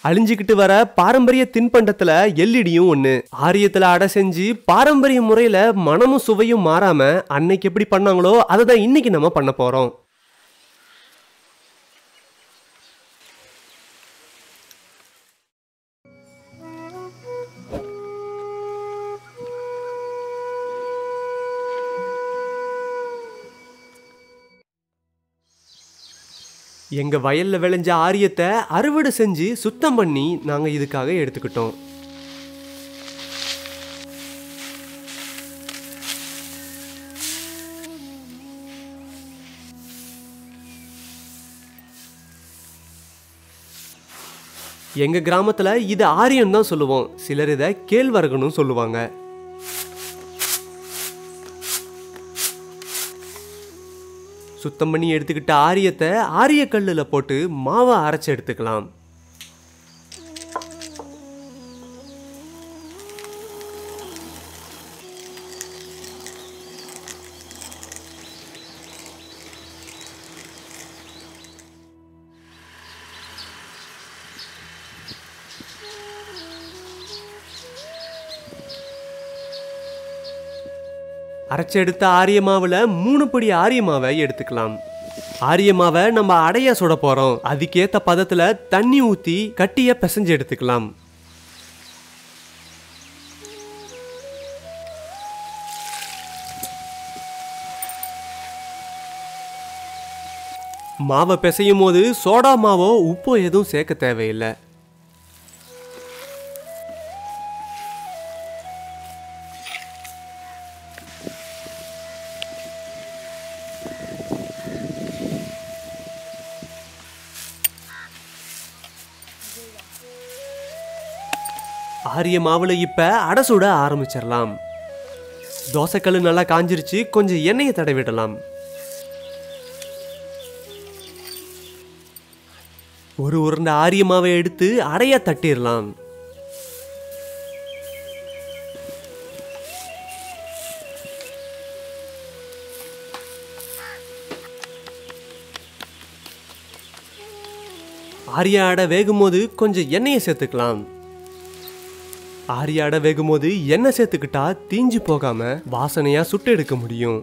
அழிஞ்சுக்கிட்டு வர பாரம்பரிய தின்பண்டத்துல எல்இடியும் ஒண்ணு. ஆரியத்துல அடை செஞ்சு பாரம்பரிய முறையில மனமும் சுவையும் மாறாம அன்னைக்கு எப்படி பண்ணாங்களோ அதை தான் இன்னைக்கு நம்ம பண்ண போறோம். எங்க வயல்ல விளைஞ்ச ஆரியத்தை அறுவடை செஞ்சு சுத்தம் பண்ணி நாங்க இதுக்காக எடுத்துக்கிட்டோம். எங்க கிராமத்துல இது ஆரியம் தான் சொல்லுவோம். சிலர் இதை கேழ்வரகுன்னு சொல்லுவாங்க. சுத்தம் பண்ணி எடுத்துக்கிட்ட ஆரியத்தை ஆரிய கல்லுல போட்டு மாவை அரைச்சு எடுத்துக்கலாம். அரைச்செடுத்த ஆரிய மாவுல 3 படி ஆரிய மாவை எடுத்துக்கலாம். ஆரிய மாவை நம்ம அடைய சுட போறோம். அதுக்கேத்த பதத்துல தண்ணி ஊத்தி கட்டிய பிசைஞ்சு எடுத்துக்கலாம். மாவை பிசையும் போது சோடா மாவோ உப்போ எதுவும் சேர்க்க தேவையில்லை. ஆரிய மாவுல இப்ப அடை சுட ஆரம்பிச்சிடலாம். தோசைக்கல்லு நல்லா காஞ்சிருச்சு. கொஞ்சம் எண்ணெயை தடவிடலாம். ஒரு உருண்டை ஆரிய மாவை எடுத்து அடைய தட்டிடலாம். ஆரிய அடை வேகும் போது கொஞ்சம் எண்ணெயை சேர்த்துக்கலாம். ஆரிய அடை வேகும் போது எண்ணெய் சேர்த்துக்கிட்டா தீஞ்சு போகாம வாசனையா சுட்டு எடுக்க முடியும்.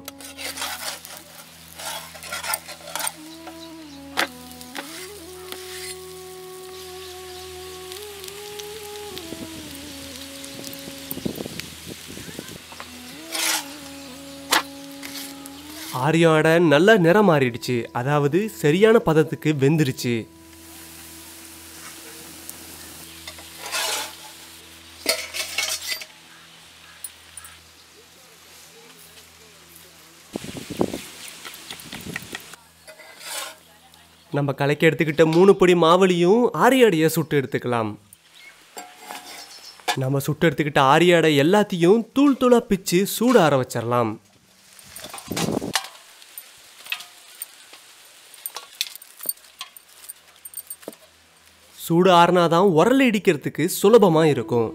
ஆரிய அடை நல்ல நிறம் மாறிடுச்சு. அதாவது சரியான பதத்துக்கு வெந்துருச்சு. நம்ம கலக்கி எடுத்துக்கிட்ட 3 பொடி மாவுலையும் ஆரிய அடையை சுட்டு எடுத்துக்கலாம். நம்ம சுட்டு எடுத்துக்கிட்ட ஆரிய அடை எல்லாத்தையும் தூள் தூளா பிச்சு சூடு ஆற வச்சிடலாம். சூடு ஆறினாதான் உரல் இடிக்கிறதுக்கு சுலபமா இருக்கும்.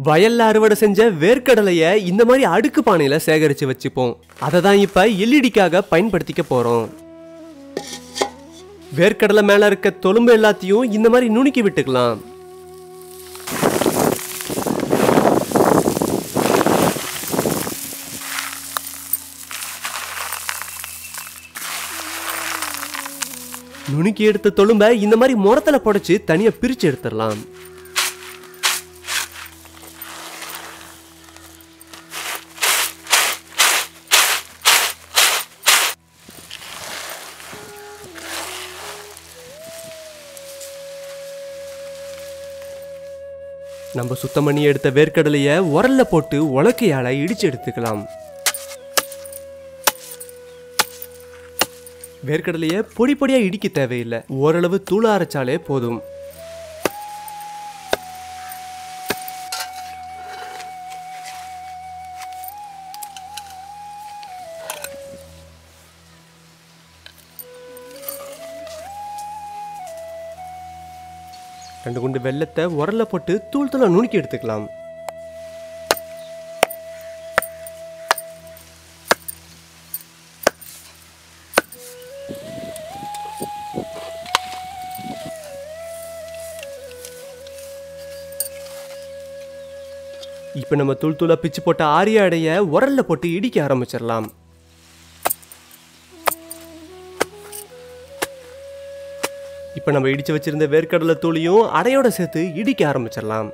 வயல்ல அறுவடை செஞ்ச வேர்க்கடலைய இந்த மாதிரி அடுக்கு பானையில சேகரிச்சு வச்சுப்போம். அதை தான் இப்ப எல்இடிக்காக பயன்படுத்திக்க போறோம். வேர்க்கடலை மேல இருக்க தொலும்பு எல்லாத்தையும் இந்த மாதிரி நுணுக்கி விட்டுக்கலாம். நுணுக்கி எடுத்த தொலும்பை இந்த மாதிரி முரத்துல புடைச்சு தனியா பிரிச்சு எடுத்துடலாம். நம்ம சுத்தம் பண்ணி எடுத்த வேர்க்கடலைய உரல்ல போட்டு உலக்கையால இடிச்சு எடுத்துக்கலாம். வேர்க்கடலைய பொடி பொடியா இடிக்க தேவையில்லை. ஓரளவு தூளா அரைச்சாலே போதும். ரெண்டு குண்டு வெல்லத்தை உரல்ல போட்டு தூள் தூளா நுணுக்கி எடுத்துக்கலாம். இப்போ நம்ம தூள் தூளா பிச்சு போட்ட ஆரிய அடைய உரல்ல போட்டு இடிக்க ஆரம்பிச்சிடலாம். இப்போ நம்ம இடிச்சு வச்சிருந்த வேர்க்கடலை தூளையும் அடையோட சேர்த்து இடிக்க ஆரம்பிச்சிடலாம்.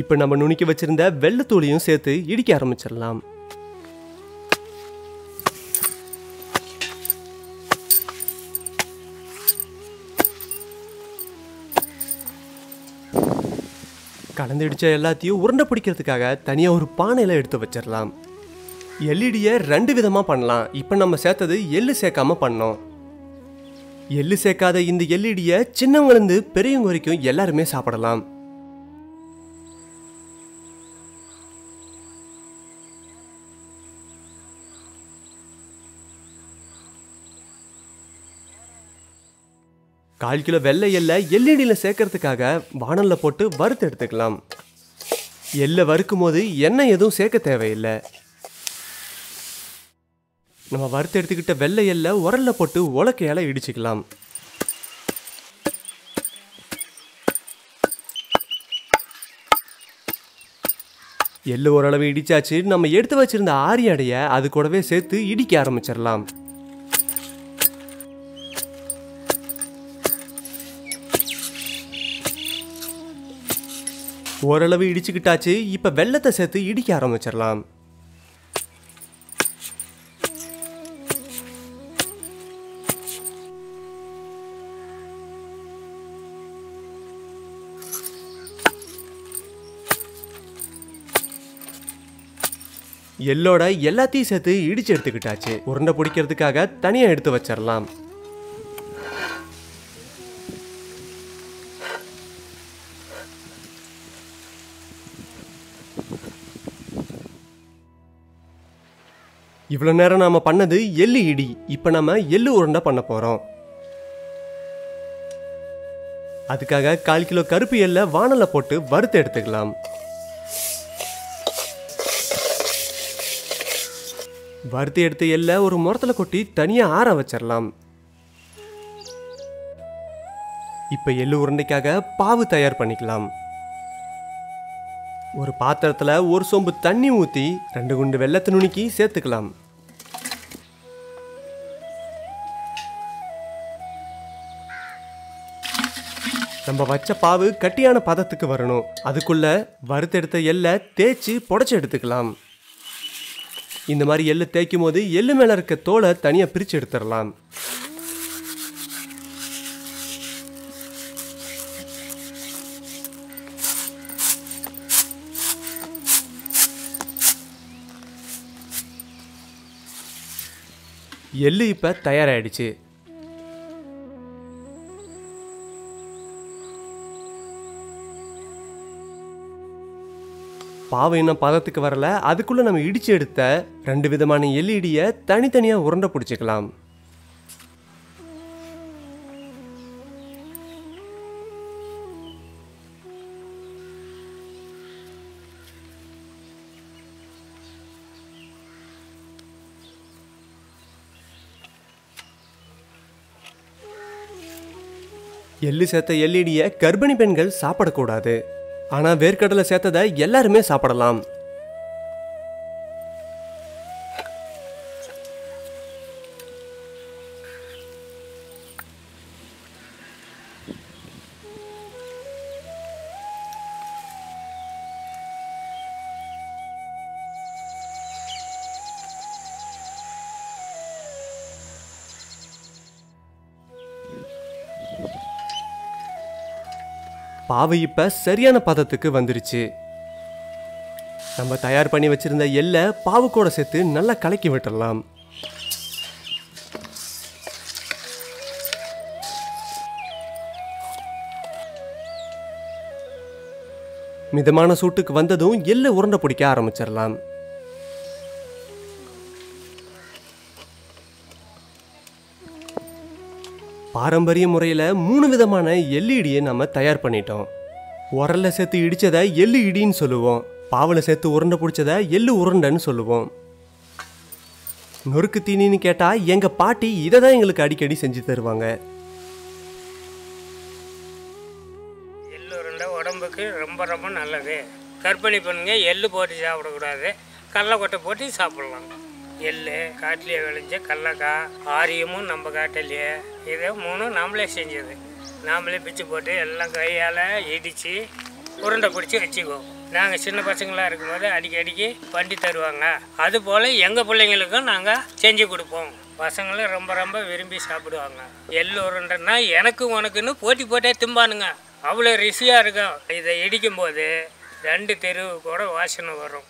இப்போ நம்ம நுணுக்கி வச்சிருந்த வெள்ளைத்தூளையும் சேர்த்து இடிக்க ஆரம்பிச்சிடலாம். கலந்து இடிச்ச எல்லாத்தையும் உருண்டை பிடிக்கிறதுக்காக தனியாக ஒரு பானையில் எடுத்து வச்சிடலாம். எல்இடியை 2 விதமாக பண்ணலாம். இப்போ நம்ம சேர்த்தது எள்ளு சேர்க்காம பண்ணோம். எள்ளு சேர்க்காத இந்த எல்இடியை சின்னவங்கலேருந்து பெரியவங்க வரைக்கும் எல்லாருமே சாப்பிடலாம். கால் கிலோ வெள்ளை எல்லை எல்இடியில் சேர்க்கறதுக்காக வானலில் போட்டு வறுத்து எடுத்துக்கலாம். எள்ளை வறுக்கும் போது எண்ணெய் எதுவும் சேர்க்க தேவையில்லை. நம்ம வறுத்து எடுத்துக்கிட்ட வெள்ளை எல்லை உரல்ல போட்டு உலக்கையால இடிச்சுக்கலாம். எள்ளு ஓரளவு இடிச்சாச்சு. நம்ம எடுத்து வச்சிருந்த ஆரிய அடைய அது கூடவே சேர்த்து இடிக்க ஆரம்பிச்சிடலாம். ஓரளவு இடிச்சுக்கிட்டாச்சு. இப்போ வெள்ளத்தை சேர்த்து இடிக்க ஆரம்பிச்சிடலாம். எள்ளோட எல்லாத்தையும் சேர்த்து இடிச்சு எடுத்துக்கிட்டாச்சு. உருண்டை பிடிக்கிறதுக்காக தனியாக எடுத்து வச்சிடலாம். இவ்வளோ நேரம் நாம பண்ணது எள்ளு இடி. இப்போ நம்ம எள்ளு உருண்டை பண்ண போகிறோம். அதுக்காக 1/4 கிலோ கருப்பு எள்ளை வானலில் போட்டு வறுத்து எடுத்துக்கலாம். வறுத்து எடுத்த எள்ளை ஒரு முறத்தில் கொட்டி தனியாக ஆற வச்சிடலாம். இப்போ எள்ளு உருண்டைக்காக பாவு தயார் பண்ணிக்கலாம். ஒரு பாத்திரத்தில் ஒரு சொம்பு தண்ணி ஊற்றி 2 குண்டு வெல்லத்தை நுணுக்கி சேர்த்துக்கலாம். நம்ம வச்ச பாவு கட்டியான பதத்துக்கு வரணும். அதுக்குள்ள வறுத்தெடுத்த எள்ளை தேய்ச்சி புடைச்சி எடுத்துக்கலாம். இந்த மாதிரி எள்ளு தேய்க்கும் போது எள்ளு மேல இருக்க தோலை தனியாக பிரித்து எடுத்துடலாம். எள்ளு இப்போ தயாராகிடுச்சு. பாவை இன்னும் பதத்துக்கு வரல. அதுக்குள்ள நம்ம இடிச்சு எடுத்த 2 விதமான எல்இடியை தனித்தனியாக உருண்டை பிடிச்சிக்கலாம். எள்ளு சேர்த்த எல்இடியை கர்ப்பிணி பெண்கள் சாப்பிடக்கூடாது. ஆனால் வேர்க்கடலை சேர்த்ததை எல்லாருமே சாப்பிடலாம். பாவை இப்ப சரியான பதத்துக்கு வந்துருச்சு. நம்ம தயார் பண்ணி வச்சிருந்த எள்ளை பாவு கூட சேர்த்து நல்லா கலக்கி விட்டுடலாம். மிதமான சூட்டுக்கு வந்ததும் எள்ளை உருண்டை பிடிக்க ஆரம்பிச்சிடலாம். பாரம்பரிய முறையில் 3 விதமான எல்இடியை நம்ம தயார் பண்ணிட்டோம். உரல்ல சேர்த்து இடிச்சதை எள்ளு இடின்னு சொல்லுவோம். பாவில் சேர்த்து உருண்டை பிடிச்சதை எள்ளு உருண்டைன்னு சொல்லுவோம். நொறுக்கு தீனின்னு கேட்டால் எங்கள் பாட்டி இதை தான் எங்களுக்கு அடிக்கடி செஞ்சு தருவாங்க. எள்ளு உருண்டை உடம்புக்கு ரொம்ப ரொம்ப நல்லது. கர்ப்பிணி பெண்ணுங்க எள்ளு போட்டு சாப்பிடக்கூடாது, கடலக்கொட்டை போட்டு சாப்பிட்லாம். எள்ளு காட்டிலேயே விளைஞ்ச கடலக்காய், ஆரியமும் நம்ம காட்டிலேயே. இதை 3 நாமளே செஞ்சது. நாமளே பிச்சு போட்டு எல்லாம் கையால் இடித்து உருண்டை பிடிச்சி வச்சுக்குவோம். நாங்கள் சின்ன பசங்களாக இருக்கும்போது அடிக்கடிக்கு வண்டி தருவாங்க. அதுபோல் எங்கள் பிள்ளைங்களுக்கும் நாங்கள் செஞ்சு கொடுப்போம். பசங்களும் ரொம்ப ரொம்ப விரும்பி சாப்பிடுவாங்க. எள்ளு உருண்டைன்னா எனக்கு உனக்குன்னு போட்டி போட்டே திம்பானுங்க. அவ்வளோ ருசியாக இருக்கும். இதை இடிக்கும்போது 2 தெருவு கூட வாசனை வரும்.